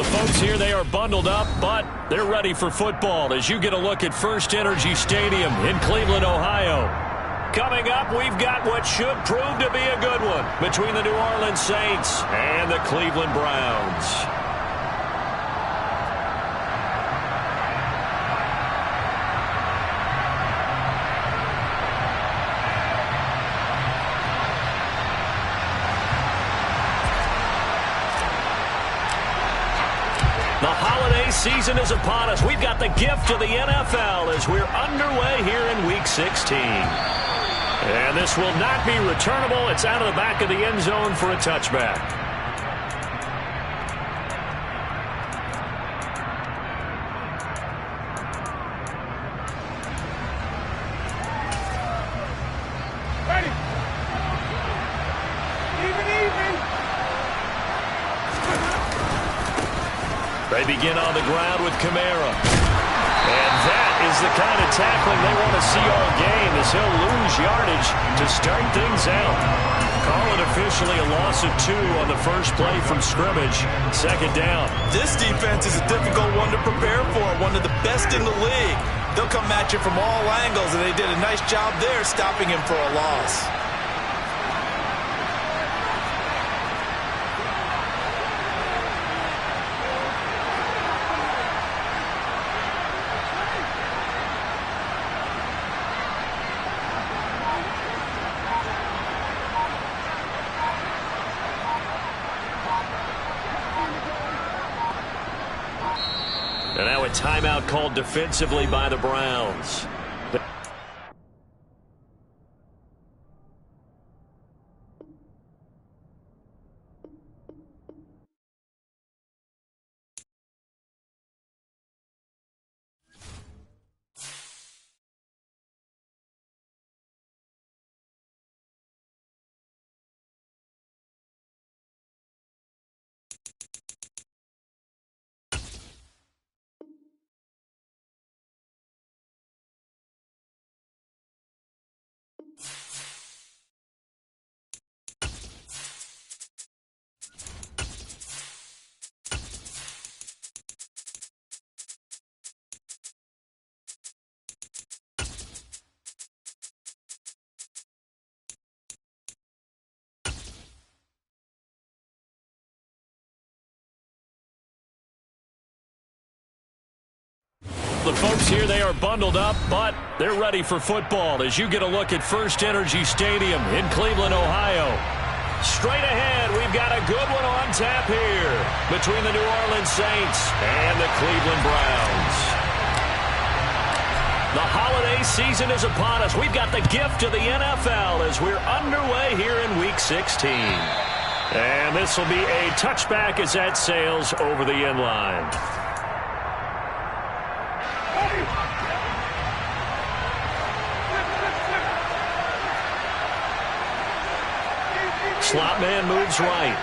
The folks here, they are bundled up, but they're ready for football as you get a look at First Energy Stadium in Cleveland, Ohio. Coming up, we've got what should prove to be a good one between the New Orleans Saints and the Cleveland Browns. The holiday season is upon us. We've got the gift of the NFL as we're underway here in Week 16. And this will not be returnable. It's out of the back of the end zone for a touchback. Ready. Even. They begin on the ground with Kamara. And that is the kind of tackling they want to see all game as he'll lose yardage to start things out. Call it officially a loss of 2 on the first play from scrimmage. Second down. This defense is a difficult one to prepare for, one of the best in the league. They'll come at you from all angles, and they did a nice job there stopping him for a loss. And now a timeout called defensively by the Browns. The folks here, they are bundled up, but they're ready for football as you get a look at First Energy Stadium in Cleveland, Ohio. Straight ahead, we've got a good one on tap here between the New Orleans Saints and the Cleveland Browns. The holiday season is upon us. We've got the gift of the NFL as we're underway here in Week 16. And this will be a touchback as that sails over the end line. Slot man moves right.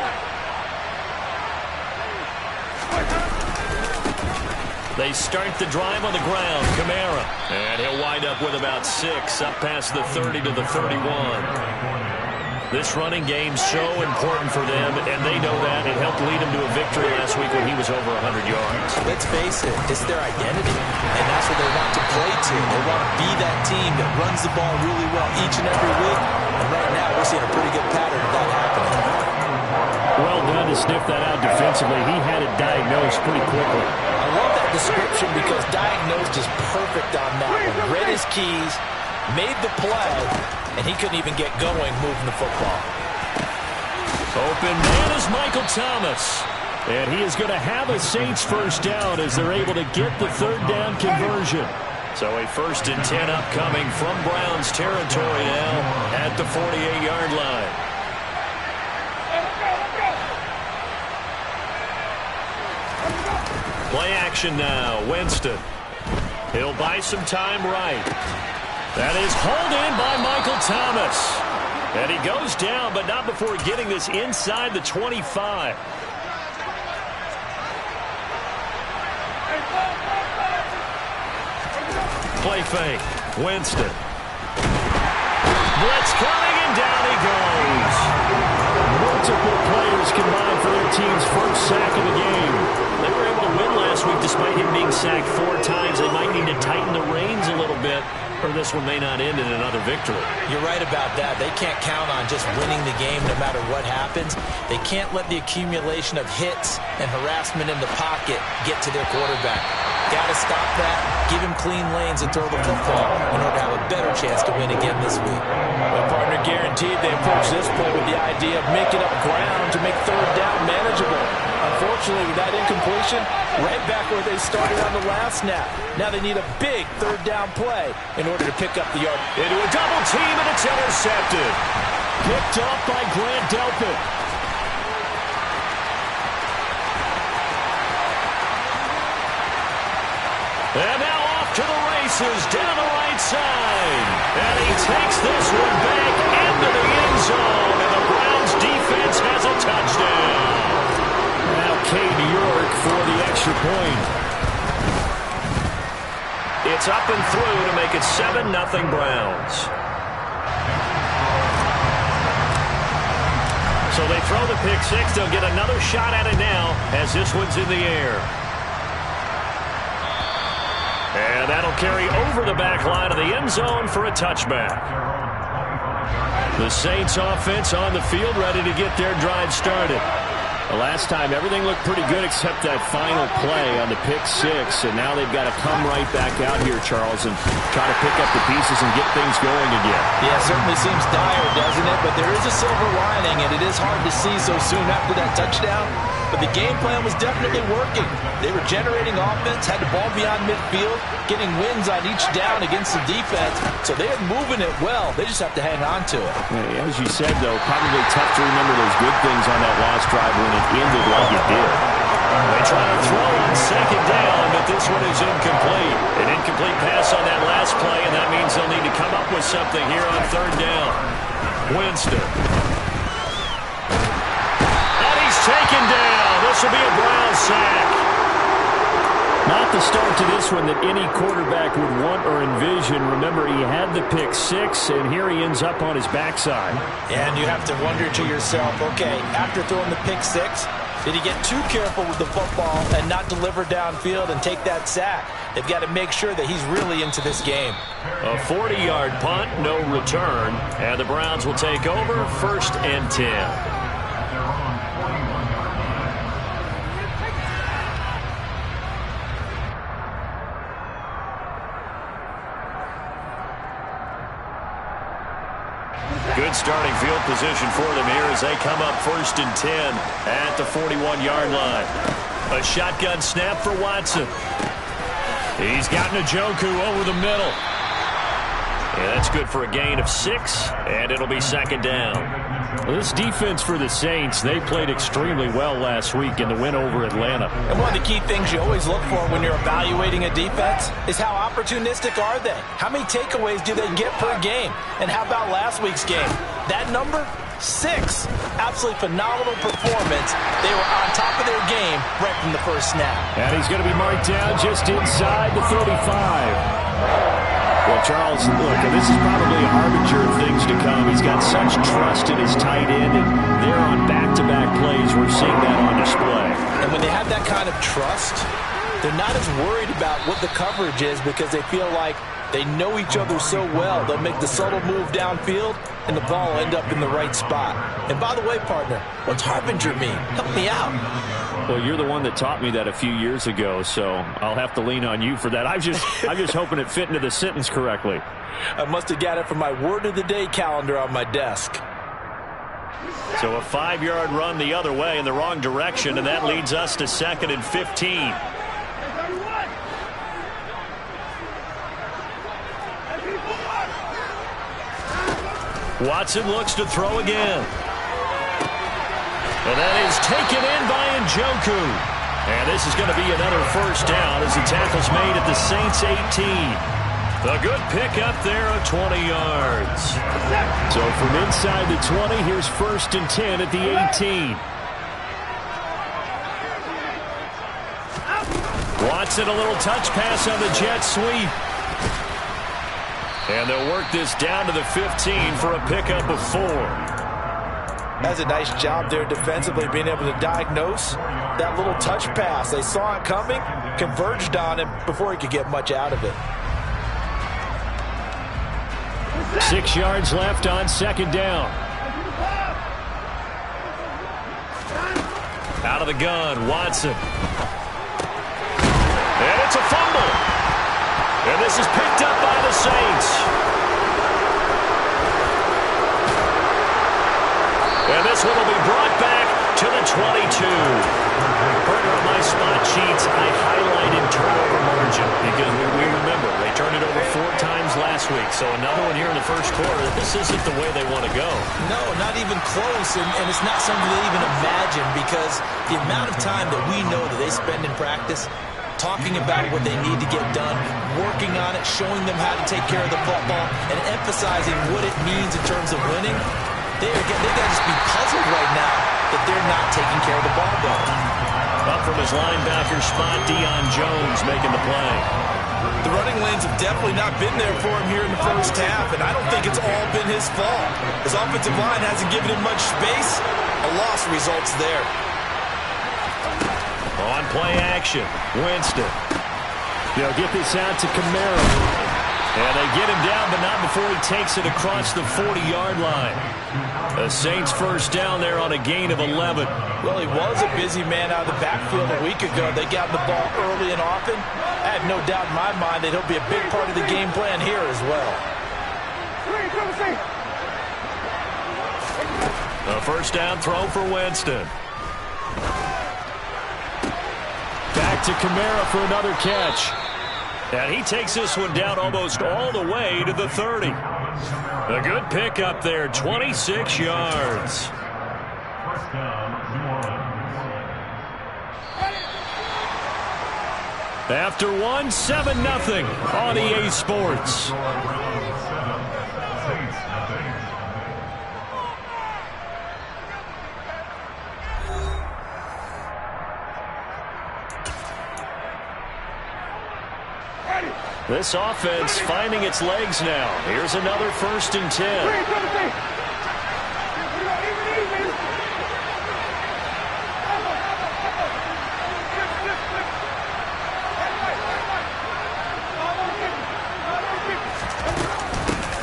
They start the drive on the ground. Kamara. And he'll wind up with about 6 up past the 30 to the 31. This running game's so important for them, and they know that. It helped lead them to a victory last week when he was over 100 yards. Let's face it, it's their identity, and that's what they want to play to. They want to be that team that runs the ball really well each and every week, and right now we're seeing a pretty good pattern of that happening. Well done to sniff that out defensively. He had it diagnosed pretty quickly. I love that description because diagnosed is perfect on that one. Read his keys, made the play, and he couldn't even get going moving the football. Open man is Michael Thomas. And he is going to have a Saints first down as they're able to get the third down conversion. So a 1st and 10 upcoming from Browns territory now at the 48-yard line. Play action now. Winston. He'll buy some time right. That is hauled in by Michael Thomas. And he goes down, but not before getting this inside the 25. Play fake. Winston. Blitz coming, and down he goes. Multiple players combined for their team's first sack of the game. They were win last week despite him being sacked 4 times. They might need to tighten the reins a little bit, or this one may not end in another victory. You're right about that. They can't count on just winning the game no matter what happens. They can't let the accumulation of hits and harassment in the pocket get to their quarterback. Got to stop that, give him clean lanes and throw the football in order to have a better chance to win again this week. Well, partner, guaranteed they approach this play with the idea of making up ground to make third down manageable. Unfortunately, with that incompletion, right back where they started on the last snap. Now they need a big third down play in order to pick up the yard. Into a double team, and it's intercepted. Picked up by Grant Delpit. And now off to the races down the right side. And he takes this one back into the end zone. And the Browns defense has a touchdown. Now Cade York for the extra point. It's up and through to make it 7-0 Browns. So they throw the pick six. They'll get another shot at it now as this one's in the air. And that'll carry over the back line of the end zone for a touchback. The Saints offense on the field ready to get their drive started. The last time, everything looked pretty good except that final play on the pick six. And now they've got to come right back out here, Charles, and try to pick up the pieces and get things going again. Yeah, it certainly seems dire, doesn't it? But there is a silver lining, and it is hard to see so soon after that touchdown. But the game plan was definitely working. They were generating offense, had the ball beyond midfield, getting wins on each down against the defense. So they are moving it well. They just have to hang on to it. As you said, though, probably tough to remember those good things on that last drive when it ended like it did. They try to throw on second down, but this one is incomplete. An incomplete pass on that last play, and that means they'll need to come up with something here on third down. Winston. And he's taken down. This will be a Brown sack. Not the start to this one that any quarterback would want or envision. Remember, he had the pick six, and here he ends up on his backside. And you have to wonder to yourself, okay, after throwing the pick six, did he get too careful with the football and not deliver downfield and take that sack? They've got to make sure that he's really into this game. A 40-yard punt, no return, and the Browns will take over 1st and 10. Good starting field position for them here as they come up 1st and 10 at the 41-yard line. A shotgun snap for Watson. He's got Njoku over the middle. Yeah, that's good for a gain of 6, and it'll be 2nd down. Well, this defense for the Saints, they played extremely well last week in the win over Atlanta. And one of the key things you always look for when you're evaluating a defense is how opportunistic are they? How many takeaways do they get per game? And how about last week's game? That number? 6. Absolutely phenomenal performance. They were on top of their game right from the first snap. And he's going to be marked down just inside the 35. Well, Charles, look, this is probably a harbinger of things to come. He's got such trust in his tight end, and they're on back-to-back plays. We're seeing that on display. And when they have that kind of trust, they're not as worried about what the coverage is because they feel like they know each other so well. They'll make the subtle move downfield, and the ball will end up in the right spot. And by the way, partner, what's harbinger mean? Help me out. Well, you're the one that taught me that a few years ago, so I'll have to lean on you for that. I'm just hoping it fit into the sentence correctly. I must have got it from my word of the day calendar on my desk. So a 5-yard run the other way in the wrong direction, and that leads us to 2nd and 15. Watson looks to throw again. And that is taken in by Njoku. And this is going to be another 1st down as the tackle's made at the Saints 18. A good pick up there of 20 yards. So from inside the 20, here's 1st and 10 at the 18. Watson, a little touch pass on the jet sweep. And they'll work this down to the 15 for a pickup of 4. That's a nice job there defensively, being able to diagnose that little touch pass. They saw it coming, converged on him before he could get much out of it. 6 yards left on second down. Out of the gun, Watson. And it's a fumble. And this is picked up by the Saints. And this one will be brought back to the 22. Further on my spot sheets, I highlighted turnover margin because we remember they turned it over 4 times last week. So another one here in the first quarter. This isn't the way they want to go. No, not even close. And it's not something they even imagine, because the amount of time that we know that they spend in practice talking about what they need to get done, working on it, showing them how to take care of the football, and emphasizing what it means in terms of winning. They got to just be puzzled right now that they're not taking care of the ball better. Up from his linebacker spot, Deion Jones making the play. The running lanes have definitely not been there for him here in the first half, and I don't think it's all been his fault. His offensive line hasn't given him much space. A loss results there. On play action, Winston. They'll get this out to Kamara. And they get him down, but not before he takes it across the 40-yard line. The Saints first down there on a gain of 11. Well, he was a busy man out of the backfield a week ago. They got the ball early and often. I have no doubt in my mind that he'll be a big part of the game plan here as well. A first down throw for Winston. Back to Kamara for another catch. And he takes this one down almost all the way to the 30. A good pick up there, 26 yards. After one, 7-0 on EA Sports. This offense finding its legs now. Here's another 1st and 10.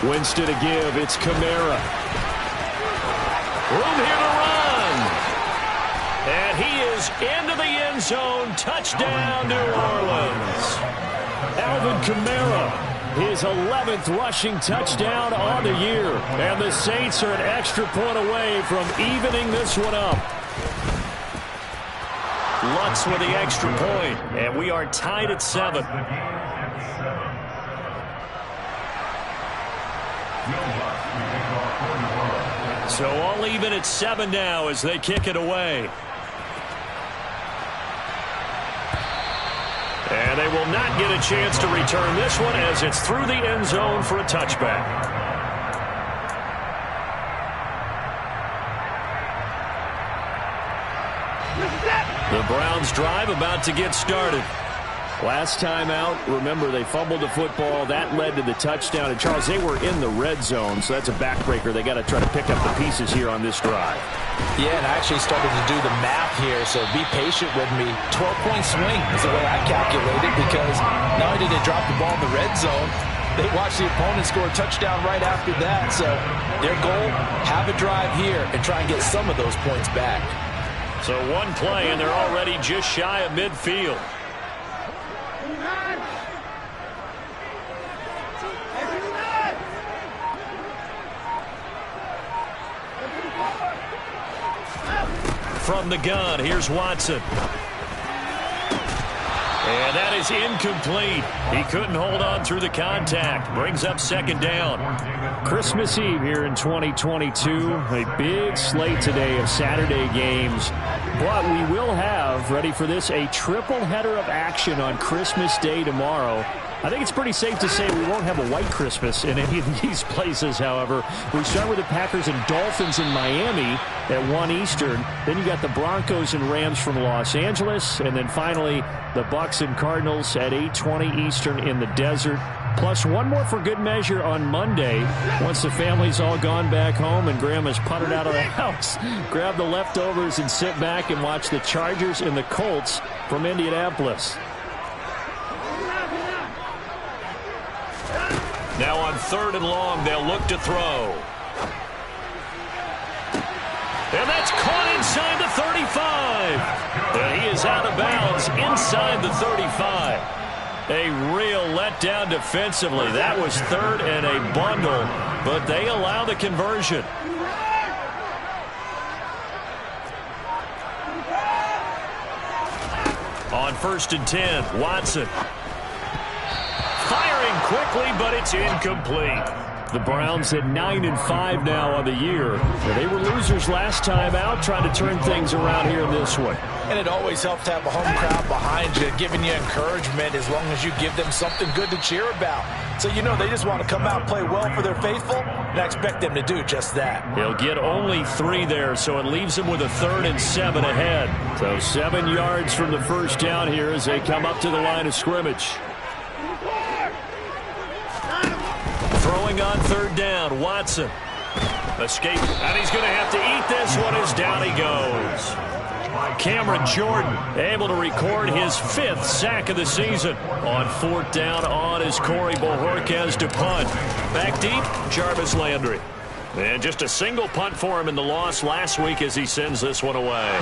Winston to give. It's Kamara. Room here to run. And he is into the end zone. Touchdown, New Orleans. Alvin Kamara, his 11th rushing touchdown on the year. And the Saints are an extra point away from evening this one up. Lutz with the extra point, and we are tied at 7. So all even at 7 now as they kick it away. And they will not get a chance to return this one as it's through the end zone for a touchback. The Browns drive about to get started. Last time out, remember, they fumbled the football. That led to the touchdown. And, Charles, they were in the red zone, so that's a backbreaker. They got to try to pick up the pieces here on this drive. Yeah, and I actually started to do the math here, so be patient with me. 12-point swing is the way I calculated, because not only did they drop the ball in the red zone, they watched the opponent score a touchdown right after that. So their goal, have a drive here and try and get some of those points back. So one play, and they're already just shy of midfield. From the gun, here's Watson. And that is incomplete. He couldn't hold on through the contact. Brings up second down. Christmas Eve here in 2022. A big slate today of Saturday games. But we will have, ready for this, a triple header of action on Christmas Day tomorrow. I think it's pretty safe to say we won't have a white Christmas in any of these places, however. We start with the Packers and Dolphins in Miami at 1 Eastern. Then you got the Broncos and Rams from Los Angeles. And then finally, the Bucs and Cardinals at 8:20 Eastern in the desert. Plus one more for good measure on Monday. Once the family's all gone back home and Grandma's puttered out of the house, grab the leftovers and sit back and watch the Chargers and the Colts from Indianapolis. Now on 3rd and long, they'll look to throw. And that's caught inside the 35. And he is out of bounds inside the 35. A real letdown defensively. That was 3rd and a bundle, but they allow the conversion. On 1st and 10, Watson. Firing quickly, but it's incomplete. The Browns at 9-5 now on the year. They were losers last time out, trying to turn things around here this one. And it always helps to have a home crowd behind you, giving you encouragement as long as you give them something good to cheer about. So you know they just want to come out and play well for their faithful, and I expect them to do just that. He'll get only 3 there, so it leaves him with a 3rd and 7 ahead. So 7 yards from the first down here as they come up to the line of scrimmage. Throwing on 3rd down, Watson. Escape, and he's going to have to eat this one as down he goes. Cameron Jordan able to record his 5th sack of the season. On 4th down on is Corey Bojorquez to punt. Back deep, Jarvis Landry. And just a single punt for him in the loss last week as he sends this one away.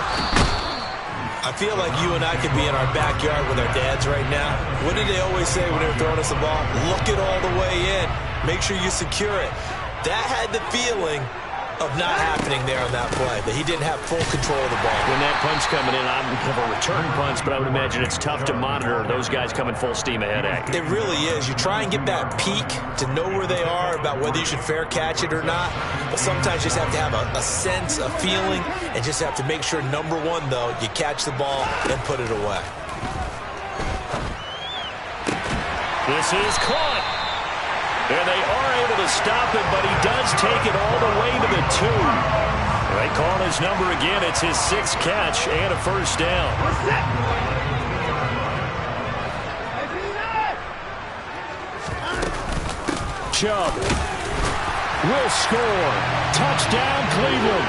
I feel like you and I could be in our backyard with our dads right now. What did they always say when they were throwing us the ball? Look it all the way in. Make sure you secure it. That had the feeling of not happening there on that play, that he didn't have full control of the ball. When that punt's coming in, I don't have a return punch, but I would imagine it's tough to monitor those guys coming full steam ahead at you. It really is. You try and get that peek to know where they are about whether you should fair catch it or not, but sometimes you just have to have a sense, a feeling, and just have to make sure, number one, though, you catch the ball and put it away. This is caught. And they are able to stop it, but he does take it all the way to the 2. They call his number again. It's his 6th catch and a first down. Chubb will score. Touchdown, Cleveland.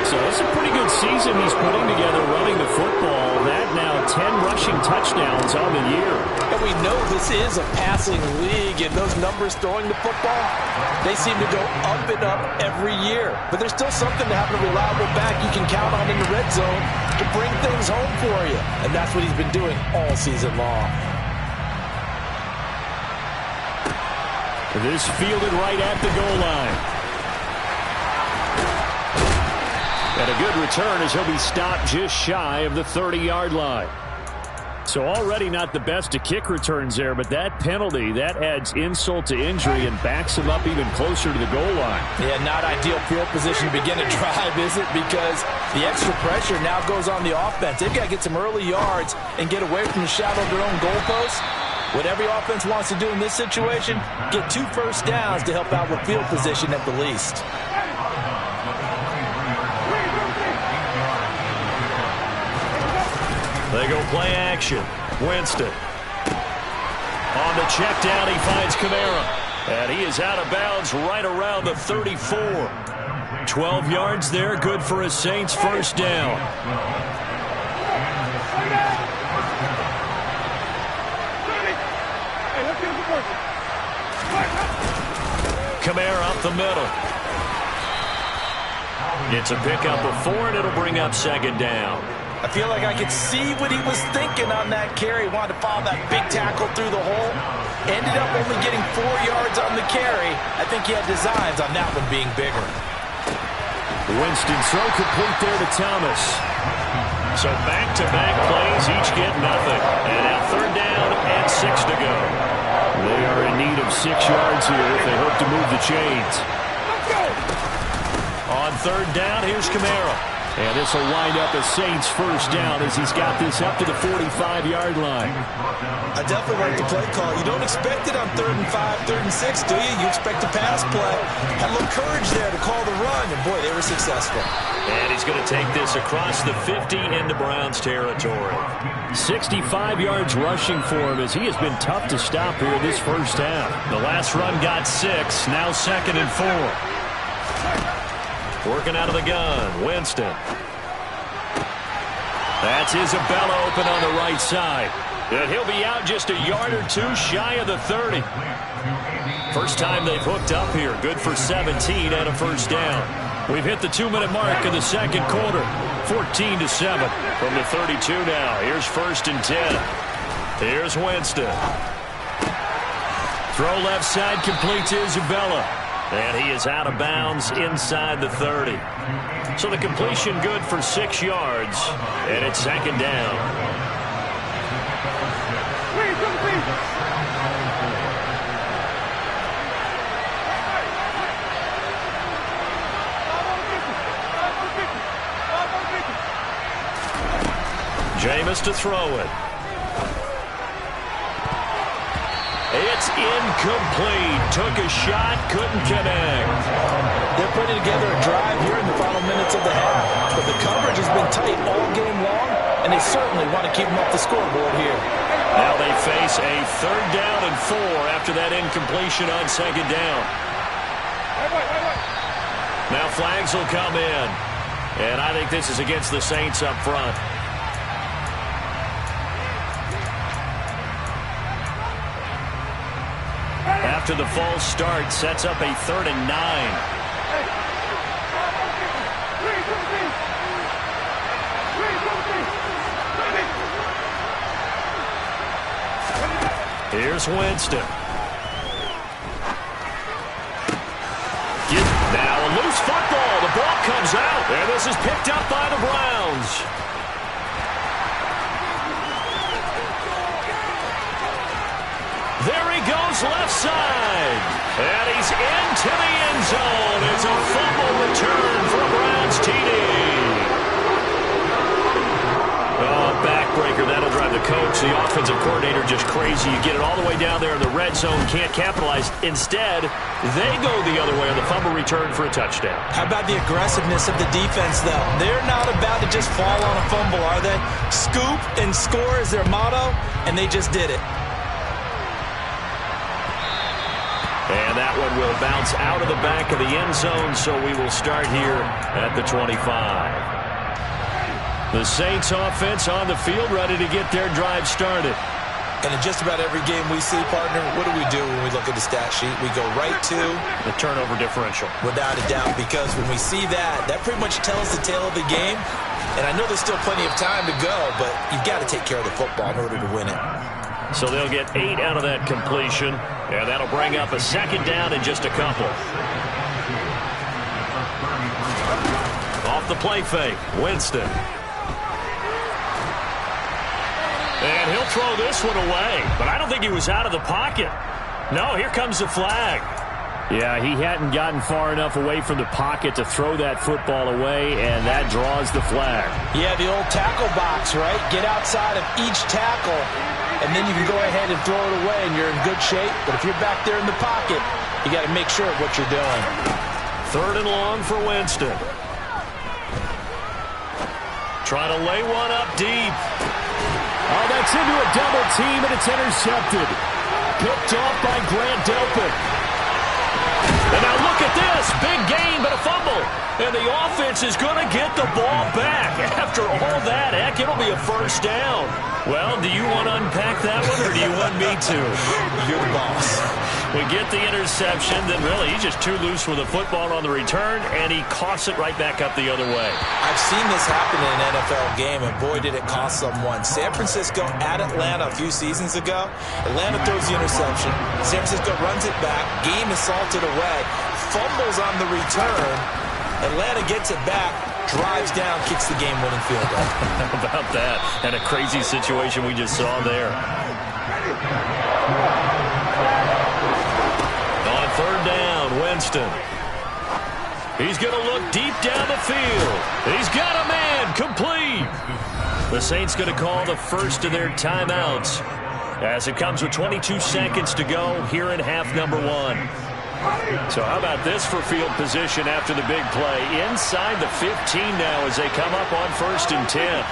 So it's a pretty good season he's putting together running the football. That now 10 rushing touchdowns on the year. And we know this is a passing league, and those numbers throwing the football, they seem to go up and up every year. But there's still something to having a reliable back you can count on in the red zone to bring things home for you. And that's what he's been doing all season long. This fielded right at the goal line. And a good return as he'll be stopped just shy of the 30-yard line. So already not the best of kick returns there, but that penalty, that adds insult to injury and backs him up even closer to the goal line. Yeah, not ideal field position to begin a drive, is it? Because the extra pressure now goes on the offense. They've got to get some early yards and get away from the shadow of their own goalposts. What every offense wants to do in this situation, get 2 first downs to help out with field position at the least. They go play action. Winston. On the check down, he finds Kamara. And he is out of bounds right around the 34. 12 yards there, good for a Saints first down. Kamara up the middle. It's a pickup of 4, and it'll bring up 2nd down. I feel like I could see what he was thinking on that carry. He wanted to follow that big tackle through the hole. Ended up only getting 4 yards on the carry. I think he had designs on that one being bigger. Winston throw complete there to Thomas. So back-to-back plays, each get nothing. And now 3rd down and 6 to go. They are in need of 6 yards here if they hope to move the chains. On 3rd down, here's Kamara. And this will wind up a Saints first down as he's got this up to the 45-yard line. I definitely like the play call. You don't expect it on 3rd and 5, 3rd and 6, do you? You expect a pass play. Had a little courage there to call the run, and boy, they were successful. And he's going to take this across the 50 into Browns territory. 65 yards rushing for him as he has been tough to stop here this first half. The last run got 6, now 2nd and 4. Working out of the gun, Winston. That's Isabella open on the right side. And he'll be out just a yard or two shy of the 30. First time they've hooked up here. Good for 17 and a first down. We've hit the 2-minute mark in the second quarter. 14-7 from the 32 now. Here's 1st and 10. Here's Winston. Throw left side complete to Isabella. And he is out of bounds inside the 30. So the completion good for 6 yards. And it's 2nd down. Jameis to throw it. It's incomplete. Took a shot, couldn't connect. They're putting together a drive here in the final minutes of the half. But the coverage has been tight all game long, and they certainly want to keep them off the scoreboard here. Now they face a 3rd down and 4 after that incompletion on 2nd down. Now flags will come in. And I think this is against the Saints up front. After the false start, sets up a 3rd and 9. Here's Winston. Now a loose football. The ball comes out. And this is picked up by the Browns. There he goes left side. And he's into the end zone. It's a fumble return for Browns TD. Oh, backbreaker. That'll drive the coach, the offensive coordinator, just crazy. You get it all the way down there in the red zone, can't capitalize. Instead, they go the other way on the fumble return for a touchdown. How about the aggressiveness of the defense, though? They're not about to just fall on a fumble, are they? Scoop and score is their motto, and they just did it. And that one will bounce out of the back of the end zone, so we will start here at the 25. The Saints offense on the field, ready to get their drive started. And in just about every game we see, partner, what do when we look at the stat sheet? We go right to the turnover differential. Without a doubt, because when we see that, that pretty much tells the tale of the game. And I know there's still plenty of time to go, but you've got to take care of the football in order to win it. So they'll get 8 out of that completion, and that'll bring up a 2nd down in just a couple. Off the play fake, Winston. And he'll throw this one away, but I don't think he was out of the pocket. No, here comes the flag. Yeah, he hadn't gotten far enough away from the pocket to throw that football away, and that draws the flag. Yeah, the old tackle box, right? Get outside of each tackle, and then you can go ahead and throw it away, and you're in good shape. But if you're back there in the pocket, you got to make sure of what you're doing. 3rd and long for Winston. Trying to lay one up deep. Oh, that's into a double team, and it's intercepted. Picked off by Grant Delpit. And now look at this. Big gain, but a fumble. And the offense is going to get the ball back. After all that, heck, it'll be a first down. Well, do you want to unpack that one, or do you want me to? You're the boss. We get the interception, then really he's just too loose with the football on the return, and he coughs it right back up the other way. I've seen this happen in an NFL game, and boy, did it cost someone. San Francisco at Atlanta a few seasons ago. Atlanta throws the interception. San Francisco runs it back. Game is salted away. Fumbles on the return. Atlanta gets it back, drives down, kicks the game-winning field goal. How about that? And a crazy situation we just saw there. On 3rd down, Winston. He's going to look deep down the field. He's got a man, complete. The Saints going to call the first of their timeouts as it comes with 22 seconds to go here in half number 1. So how about this for field position after the big play? Inside the 15 now as they come up on 1st and 10.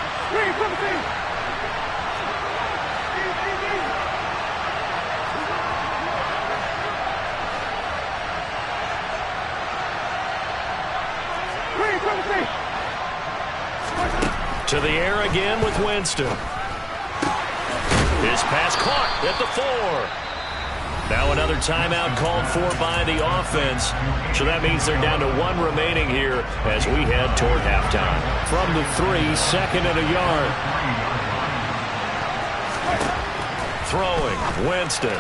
To the air again with Winston. His pass caught at the 4. Now another timeout called for by the offense. So that means they're down to 1 remaining here as we head toward halftime. From the 3, 2nd and a yard. Throwing, Winston.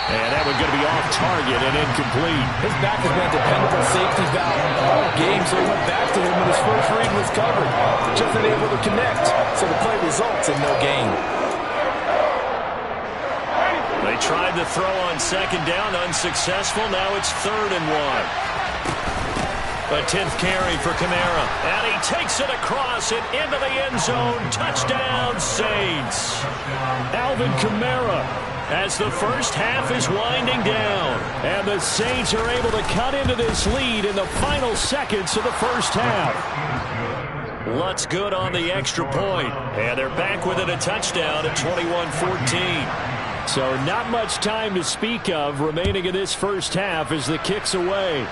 And that one's going to be off target and incomplete. His back has been a dependable safety valve all game, so he went back to him when his first read was covered. Just unable to connect, so the play results in no gain. They tried to throw on 2nd down, unsuccessful. Now it's 3rd and 1. A 10th carry for Kamara. And he takes it across and into the end zone. Touchdown, Saints. Alvin Kamara. As the first half is winding down, and the Saints are able to cut into this lead in the final seconds of the first half. Lutz good on the extra point, and they're back within a touchdown at 21-14. So not much time to speak of remaining in this first half as the kick's away.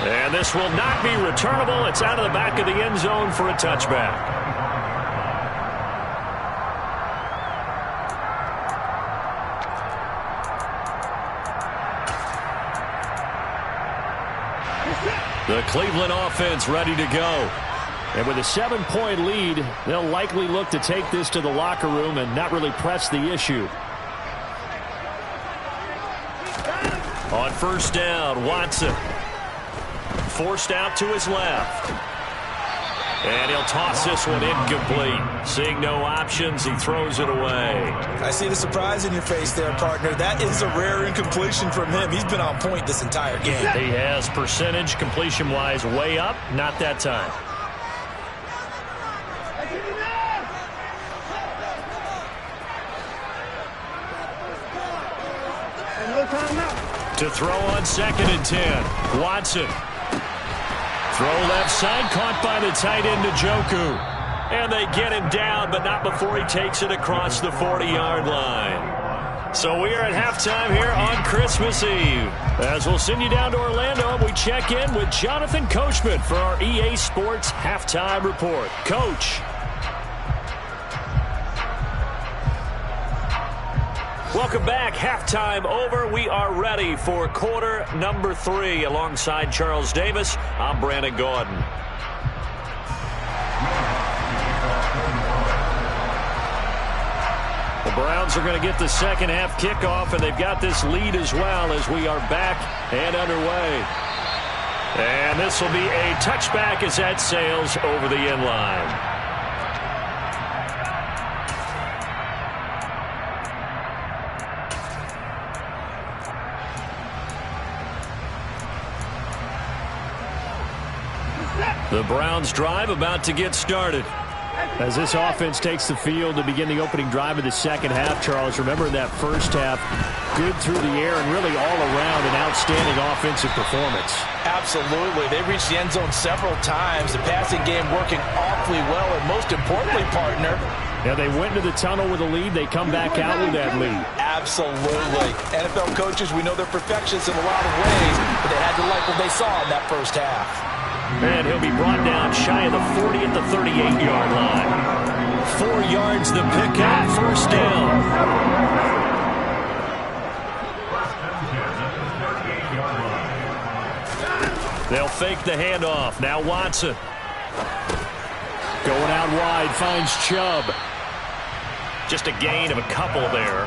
And this will not be returnable. It's out of the back of the end zone for a touchback. The Cleveland offense ready to go. And with a 7-point lead, they'll likely look to take this to the locker room and not really press the issue. On 1st down, Watson. Forced out to his left. And he'll toss this one incomplete. Seeing no options, he throws it away. I see the surprise in your face there, partner. That is a rare incompletion from him. He's been on point this entire game. He has percentage completion-wise way up. Not that time. To throw on 2nd and 10. Watson. Throw left side, caught by the tight end Njoku. And they get him down, but not before he takes it across the 40-yard line. So we are at halftime here on Christmas Eve. As we'll send you down to Orlando, we check in with Jonathan Coachman for our EA Sports Halftime Report. Coach. Welcome back. Halftime over. We are ready for quarter number 3. Alongside Charles Davis, I'm Brandon Gaudin. The Browns are going to get the second half kickoff, and they've got this lead as well as we are back and underway. And this will be a touchback as that sails over the end line. The Browns drive about to get started. As this offense takes the field to begin the opening drive of the second half, Charles, remember in that first half, good through the air and really all around an outstanding offensive performance. Absolutely. They reached the end zone several times. The passing game working awfully well, and most importantly, partner, yeah, they went into the tunnel with a lead. They come back out with that lead. Absolutely. NFL coaches, we know they're perfectionists in a lot of ways, but they had to like what they saw in that first half. And he'll be brought down shy of the 40 at the 38-yard line. 4 yards the pickup, first down. They'll fake the handoff. Now Watson. Going out wide, finds Chubb. Just a gain of a couple there,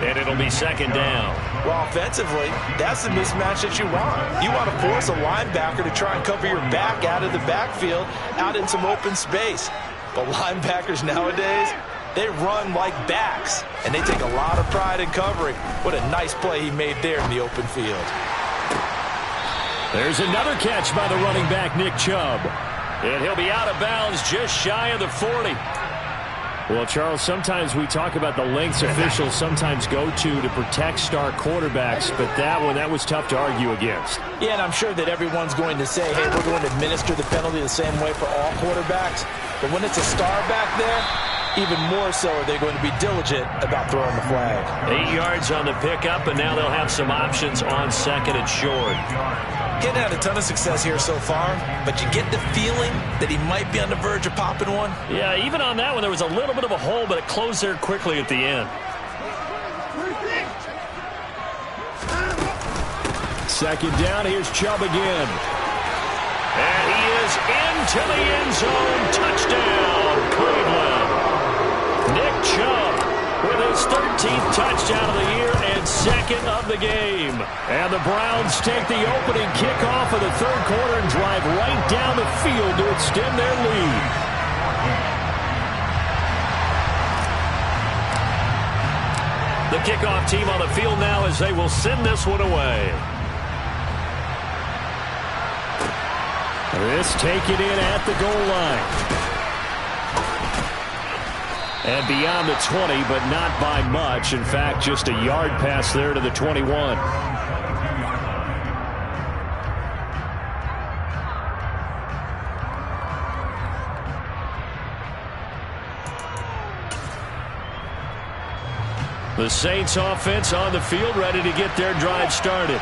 and it'll be second down. Well, offensively, that's the mismatch that you want. You want to force a linebacker to try and cover your back out of the backfield, out in some open space. But linebackers nowadays, they run like backs, and they take a lot of pride in covering. What a nice play he made there in the open field. There's another catch by the running back, Nick Chubb. And he'll be out of bounds just shy of the 40. Well, Charles, sometimes we talk about the lengths officials sometimes go to protect star quarterbacks, but that was tough to argue against. Yeah, and I'm sure that everyone's going to say, hey, we're going to administer the penalty the same way for all quarterbacks. But when it's a star back there, even more so are they going to be diligent about throwing the flag. 8 yards on the pickup, and now they'll have some options on second and short. Getting had a ton of success here so far, but you get the feeling that he might be on the verge of popping one. Yeah, even on that one, there was a little bit of a hole, but it closed there quickly at the end. Second down, here's Chubb again. And he is into the end zone. Touchdown, Cleveland. Nick Chubb with his 13th touchdown of the year and second of the game. And the Browns take the opening kickoff of the third quarter and drive right down the field to extend their lead. The kickoff team on the field now as they will send this one away. This taken in at the goal line. And beyond the 20, but not by much. In fact, just a yard pass there to the 21. The Saints offense on the field, ready to get their drive started.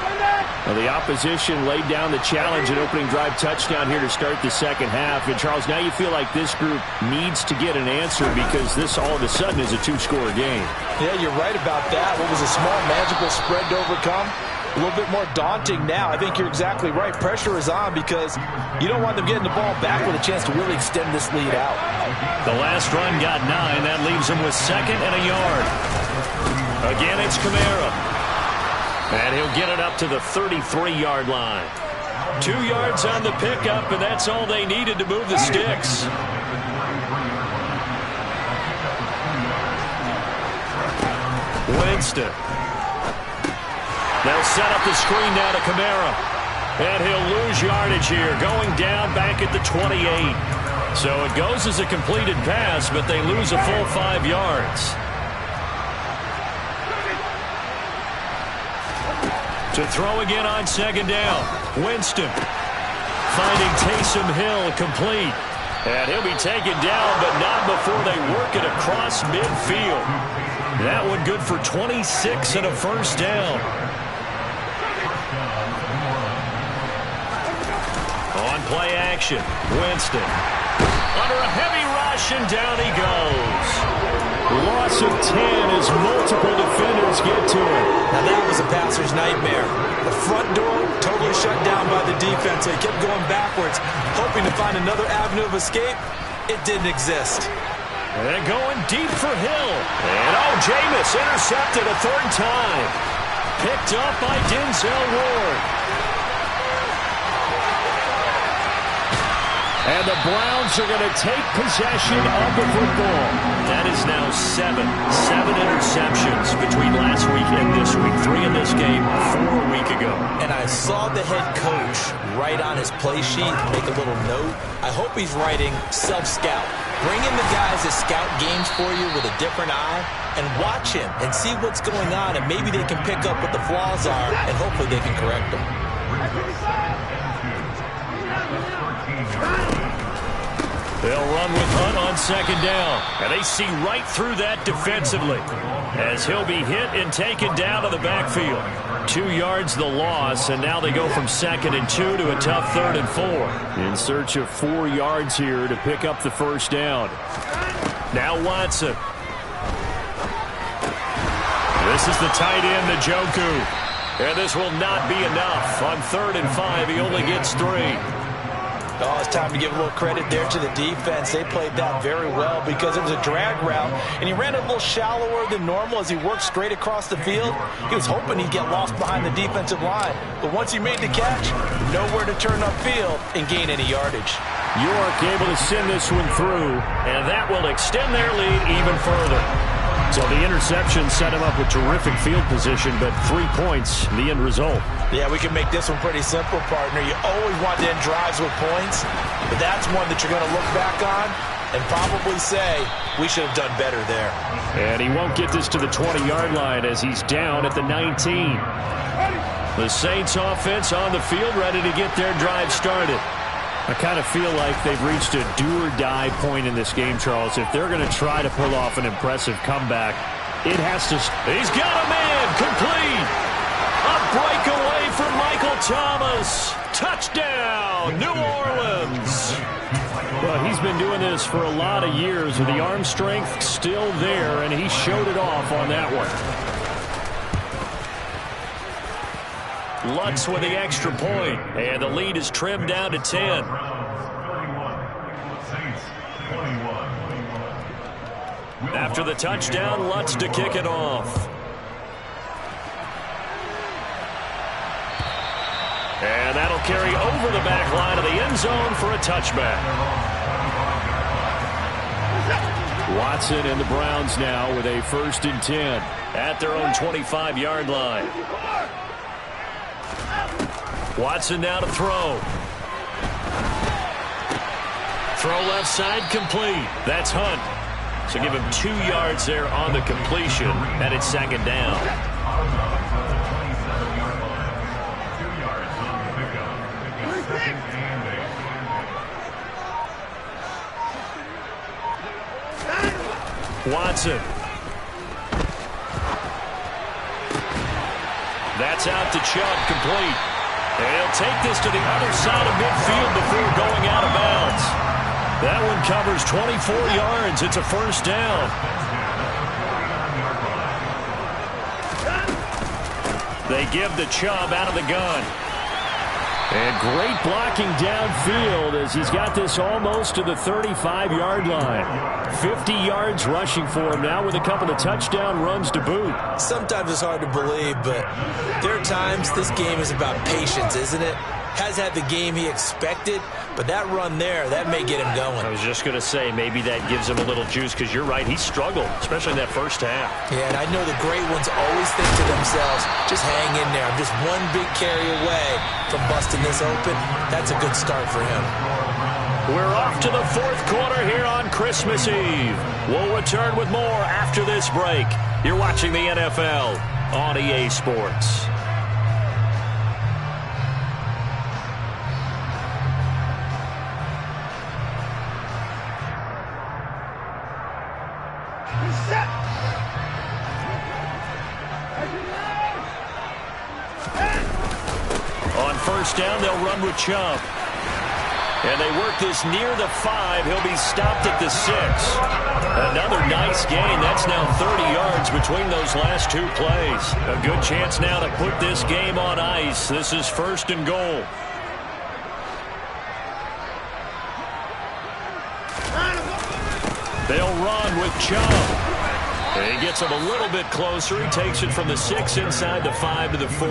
Well, the opposition laid down the challenge and opening drive touchdown here to start the second half. And, Charles, now you feel like this group needs to get an answer because this all of a sudden is a two-score game. Yeah, you're right about that. What was a small, manageable spread to overcome? A little bit more daunting now. I think you're exactly right. Pressure is on because you don't want them getting the ball back with a chance to really extend this lead out. The last run got 9. That leaves them with second and a yard. Again, it's Kamara. And he'll get it up to the 33-yard line. 2 yards on the pickup, and that's all they needed to move the sticks. Winston. They'll set up the screen now to Kamara. And he'll lose yardage here, going down back at the 28. So it goes as a completed pass, but they lose a full 5 yards. To throw again on second down. Winston finding Taysom Hill complete. And he'll be taken down, but not before they work it across midfield. That one good for 26 and a first down. On play action, Winston. Under a heavy rush, and down he goes. Loss of 10 as multiple defenders get to him. Now that was a passer's nightmare. The front door totally shut down by the defense. They kept going backwards, hoping to find another avenue of escape. It didn't exist. And going deep for Hill. And Jameis intercepted a third time. Picked up by Denzel Ward. And the Browns are going to take possession of the football. That is now 7 interceptions between last week and this week. 3 in this game, 4 a week ago. And I saw the head coach write on his play sheet, make a little note. I hope he's writing self-scout. Bring in the guys that scout games for you with a different eye and watch him and see what's going on, and maybe they can pick up what the flaws are, and hopefully they can correct them. They'll run with Hunt on second down. And they see right through that defensively as he'll be hit and taken down to the backfield. 2 yards the loss, and now they go from second and 2 to a tough third and 4. In search of 4 yards here to pick up the first down. Now Watson. This is the tight end, Njoku. And this will not be enough. On 3rd and 5, he only gets 3. Oh, it's time to give a little credit there to the defense. They played that very well because it was a drag route, and he ran a little shallower than normal as he worked straight across the field. He was hoping he'd get lost behind the defensive line, but once he made the catch, nowhere to turn upfield and gain any yardage. York able to send this one through, and that will extend their lead even further. So the interception set him up with terrific field position, but 3 points, the end result. Yeah, we can make this one pretty simple, partner. You always want to end drives with points, but that's one that you're going to look back on and probably say, we should have done better there. And he won't get this to the 20-yard line as he's down at the 19. The Saints offense on the field, ready to get their drive started. I kind of feel like they've reached a do-or-die point in this game, Charles. If they're going to try to pull off an impressive comeback, it has to... He's got a man, complete! A breakaway from Michael Thomas. Touchdown, New Orleans! Well, he's been doing this for a lot of years with the arm strength still there, and he showed it off on that one. Lutz with the extra point, and the lead is trimmed down to 10. After the touchdown, Lutz to kick it off. And that'll carry over the back line of the end zone for a touchback. Watson and the Browns now with a 1st and 10 at their own 25-yard line. Watson now to throw. Throw left side, complete. That's Hunt. So give him 2 yards there on the completion, and it's 2nd down. Watson. That's out to Chubb, complete. And he'll take this to the other side of midfield before going out of bounds. That one covers 24 yards. It's a 1st down. They give the Chubb out of the gun. And great blocking downfield as he's got this almost to the 35-yard line. 50 yards rushing for him now with a couple of touchdown runs to boot. Sometimes it's hard to believe, but there are times this game is about patience, isn't it? Has had the game he expected, but that run there, that may get him going. I was just going to say, maybe that gives him a little juice, because you're right, he struggled, especially in that 1st half. Yeah, and I know the great ones always think to themselves, just hang in there. I'm just one big carry away from busting this open. That's a good start for him. We're off to the 4th quarter here on Christmas Eve. We'll return with more after this break. You're watching the NFL on EA Sports. On 1st down, they'll run with Chubb. And they work this near the 5. He'll be stopped at the 6. Another nice gain. That's now 30 yards between those last 2 plays. A good chance now to put this game on ice. This is 1st and goal. They'll run with Chubb. And he gets him a little bit closer. He takes it from the 6 inside the 5 to the 4.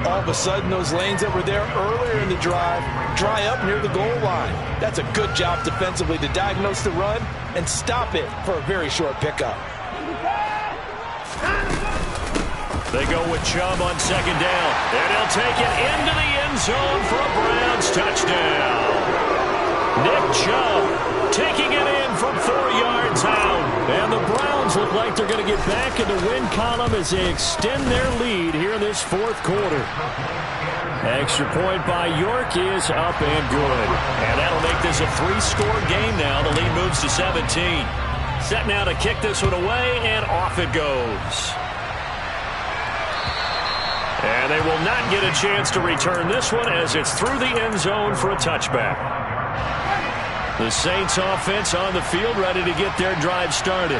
All of a sudden, those lanes that were there earlier in the drive dry up near the goal line. That's a good job defensively to diagnose the run and stop it for a very short pickup. They go with Chubb on 2nd down. And he'll take it into the end zone for a Browns touchdown. Nick Chubb taking it in from 4 yards out. And the Browns look like they're going to get back in the win column as they extend their lead here in this 4th quarter. Extra point by York is up and good. And that'll make this a 3-score game now. The lead moves to 17. Set now to kick this one away, and off it goes. And they will not get a chance to return this one as it's through the end zone for a touchback. The Saints offense on the field ready to get their drive started.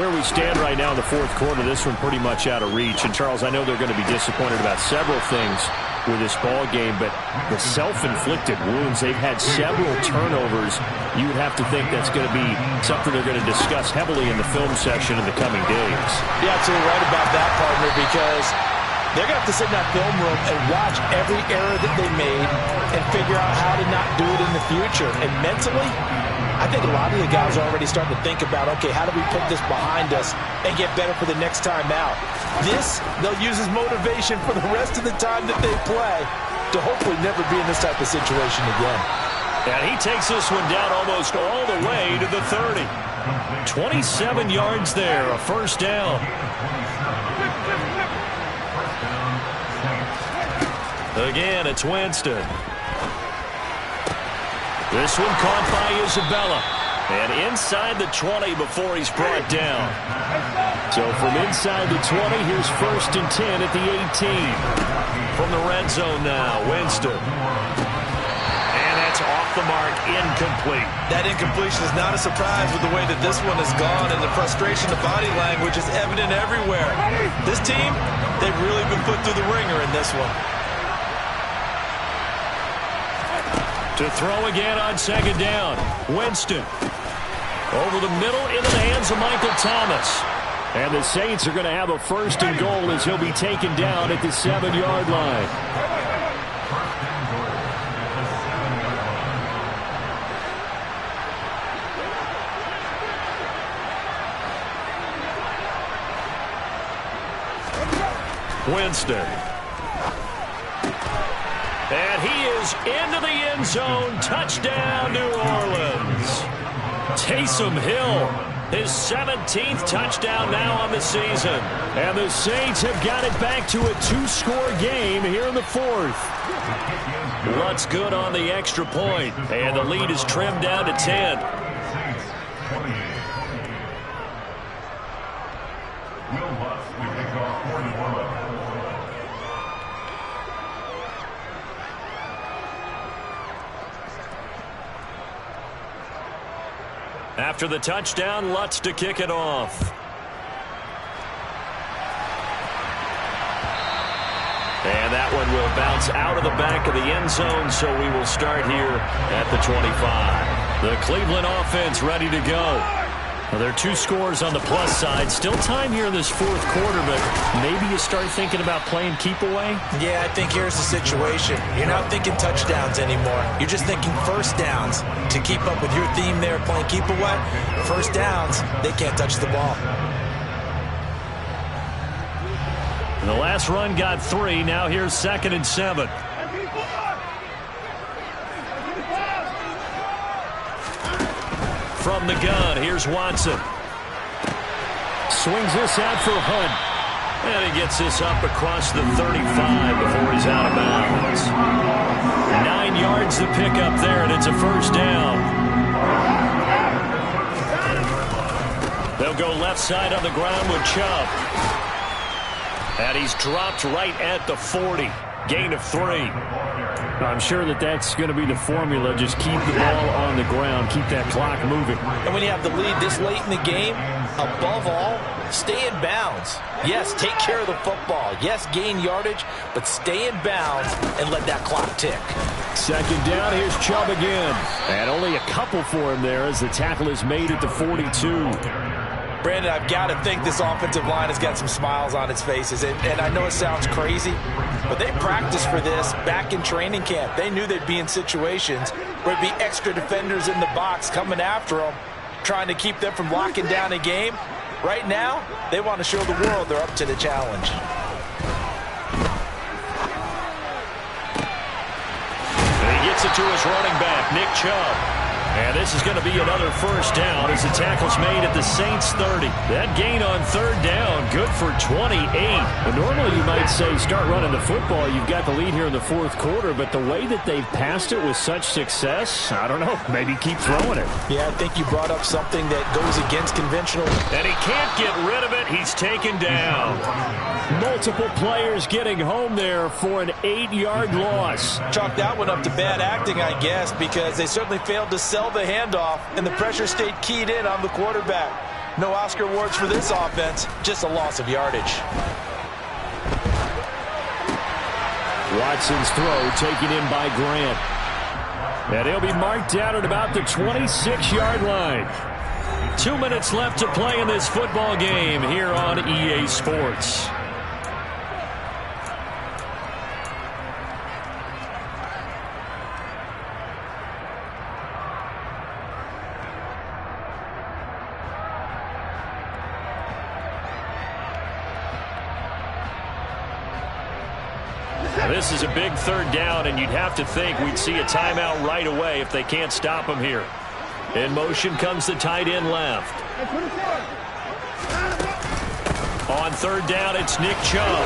Where we stand right now in the 4th quarter, this one pretty much out of reach. And, Charles, I know they're going to be disappointed about several things with this ball game, but the self-inflicted wounds, they've had several turnovers. You would have to think that's going to be something they're going to discuss heavily in the film session in the coming days. You're absolutely right about that, partner, because they're going to have to sit in that film room and watch every error that they made and figure out how to not do it in the future. And mentally, I think a lot of the guys are already starting to think about, okay, how do we put this behind us and get better for the next time out? This, they'll use as motivation for the rest of the time that they play to hopefully never be in this type of situation again. And he takes this one down almost all the way to the 30. 27 yards there, a first down. Again, it's Winston. This one caught by Isabella. And inside the 20 before he's brought down. So from inside the 20, here's 1st and 10 at the 18. From the red zone now, Winston. And that's off the mark, incomplete. That incompletion is not a surprise with the way that this one has gone, and the frustration, the body language is evident everywhere. This team, they've really been put through the ringer in this one. To throw again on 2nd down. Winston. Over the middle into the hands of Michael Thomas. And the Saints are going to have a 1st and goal as he'll be taken down at the 7-yard line. Winston. And he is into the end zone. Touchdown, New Orleans. Taysom Hill, his 17th touchdown now on the season. And the Saints have got it back to a 2-score game here in the 4th. Lutz good on the extra point, and the lead is trimmed down to 10. After the touchdown, Lutz to kick it off. And that one will bounce out of the back of the end zone, so we will start here at the 25. The Cleveland offense ready to go. Well, there are 2 scores on the plus side. Still time here in this 4th quarter, but maybe you start thinking about playing keep away? Yeah, I think here's the situation. You're not thinking touchdowns anymore. You're just thinking first downs. To keep up with your theme there, playing keep away, first downs, they can't touch the ball. And the last run got 3. Now here's 2nd and 7. From the gun, here's Watson. Swings this out for Hunt. And he gets this up across the 35 before he's out of bounds. 9 yards to pick up there, and it's a first down. They'll go left side on the ground with Chubb. And he's dropped right at the 40. Gain of 3. I'm sure that that's going to be the formula. Just keep the ball on the ground. Keep that clock moving. And when you have the lead this late in the game, above all, stay in bounds. Yes, take care of the football. Yes, gain yardage, but stay in bounds and let that clock tick. 2nd down, here's Chubb again. And only a couple for him there as the tackle is made at the 42. Brandon, I've got to think this offensive line has got some smiles on its faces. And I know it sounds crazy, but they practiced for this back in training camp. They knew they'd be in situations where there'd be extra defenders in the box coming after them, trying to keep them from locking down a game. Right now, they want to show the world they're up to the challenge. And he gets it to his running back, Nick Chubb. And this is going to be another first down as the tackle's made at the Saints 30. That gain on 3rd down, good for 28. But normally you might say start running the football. You've got the lead here in the 4th quarter, but the way that they've passed it with such success, I don't know, maybe keep throwing it. Yeah, I think you brought up something that goes against conventional. And he can't get rid of it. He's taken down. Multiple players getting home there for an 8-yard loss. Chalk that one up to bad acting, I guess, because they certainly failed to sell the handoff, and the pressure stayed keyed in on the quarterback. No Oscar awards for this offense, just a loss of yardage. Watson's throw taken in by Grant. And he'll be marked down at about the 26-yard line. 2 minutes left to play in this football game here on EA Sports. Now, this is a big third down, and you'd have to think we'd see a timeout right away if they can't stop him here. In motion comes the tight end left. On third down, it's Nick Chubb.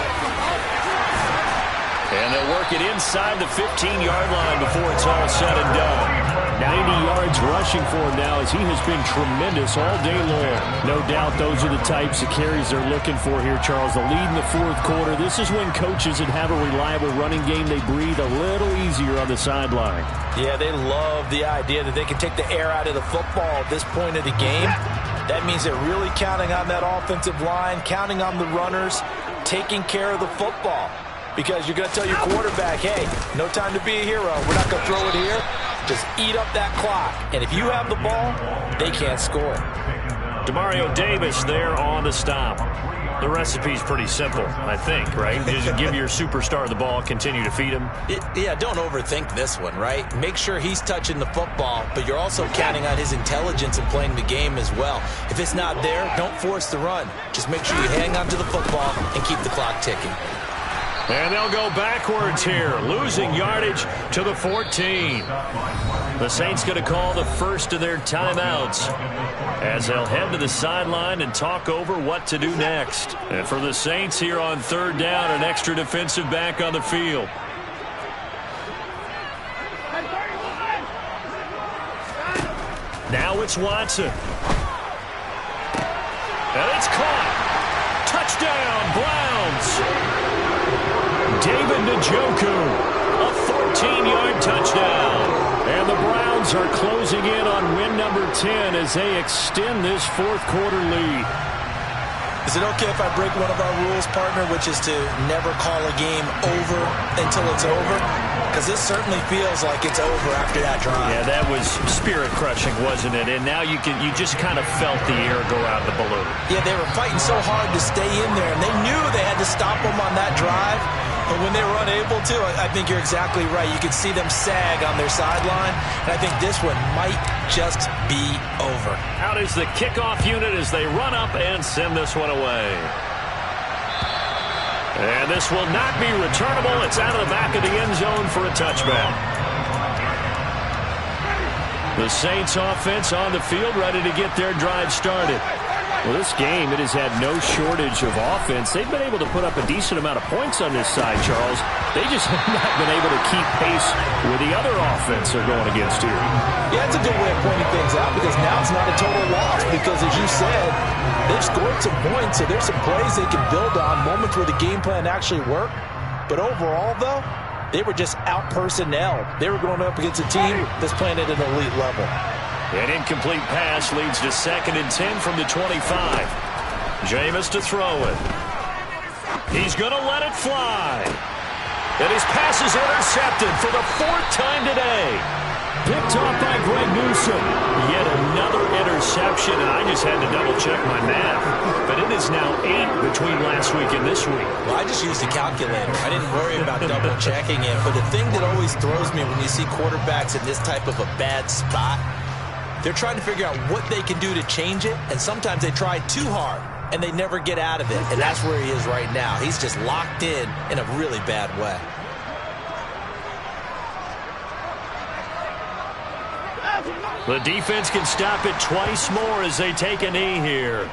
And they'll work it inside the 15-yard line before it's all said and done. 90 yards rushing for him now as he has been tremendous all day long. No doubt those are the types of carries they're looking for here, Charles. The lead in the fourth quarter. This is when coaches that have a reliable running game, they breathe a little easier on the sideline. Yeah, they love the idea that they can take the air out of the football at this point of the game. That means they're really counting on that offensive line, counting on the runners, taking care of the football. Because you're going to tell your quarterback, hey, no time to be a hero. We're not going to throw it here. Just eat up that clock. And if you have the ball, they can't score. Demario Davis there on the stop. The recipe's pretty simple, I think, right? Just give your superstar the ball, continue to feed him. Yeah, don't overthink this one, right? Make sure he's touching the football, but you're also counting on his intelligence in playing the game as well. If it's not there, don't force the run. Just make sure you hang on to the football and keep the clock ticking. And they'll go backwards here, losing yardage to the 14. The Saints going to call the first of their timeouts as they'll head to the sideline and talk over what to do next. And for the Saints here on third down, an extra defensive back on the field. Now it's Watson. And it's caught. Touchdown, Browns. David Njoku, a 14-yard touchdown. And the Browns are closing in on win number 10 as they extend this fourth quarter lead. Is it okay if I break one of our rules, partner, which is to never call a game over until it's over? Because this certainly feels like it's over after that drive. Yeah, that was spirit-crushing, wasn't it? And now you just kind of felt the air go out of the balloon. Yeah, they were fighting so hard to stay in there, and they knew they had to stop them on that drive. But when they were unable to, I think you're exactly right. You could see them sag on their sideline, and I think this one might just be over. Out is the kickoff unit as they run up and send this one away. And this will not be returnable. It's out of the back of the end zone for a touchback. The Saints offense on the field, ready to get their drive started. Well, this game, it has had no shortage of offense. They've been able to put up a decent amount of points on this side, Charles. They just have not been able to keep pace with the other offense they're going against here. Yeah, it's a good way of pointing things out because now it's not a total loss because, as you said, they've scored some points, so there's some plays they can build on, moments where the game plan actually worked. But overall, though, they were just out-personnel. They were going up against a team that's playing at an elite level. An incomplete pass leads to 2nd and 10 from the 25. Jameis to throw it. He's going to let it fly. And his pass is intercepted for the 4th time today. Picked off by Greg Newsome. Yet another interception, and I just had to double-check my math. But it is now 8 between last week and this week. Well, I just used a calculator. I didn't worry about double-checking it. But the thing that always throws me when you see quarterbacks in this type of a bad spot, they're trying to figure out what they can do to change it, and sometimes they try too hard, and they never get out of it. And that's where he is right now. He's just locked in a really bad way. The defense can stop it twice more as they take a knee here.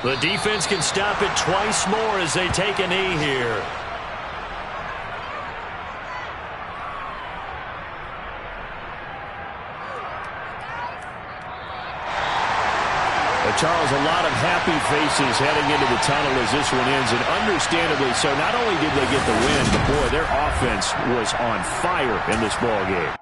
The defense can stop it twice more as they take a knee here. Charles, a lot of happy faces heading into the tunnel as this one ends, and understandably so. Not only did they get the win, but boy, their offense was on fire in this ball game.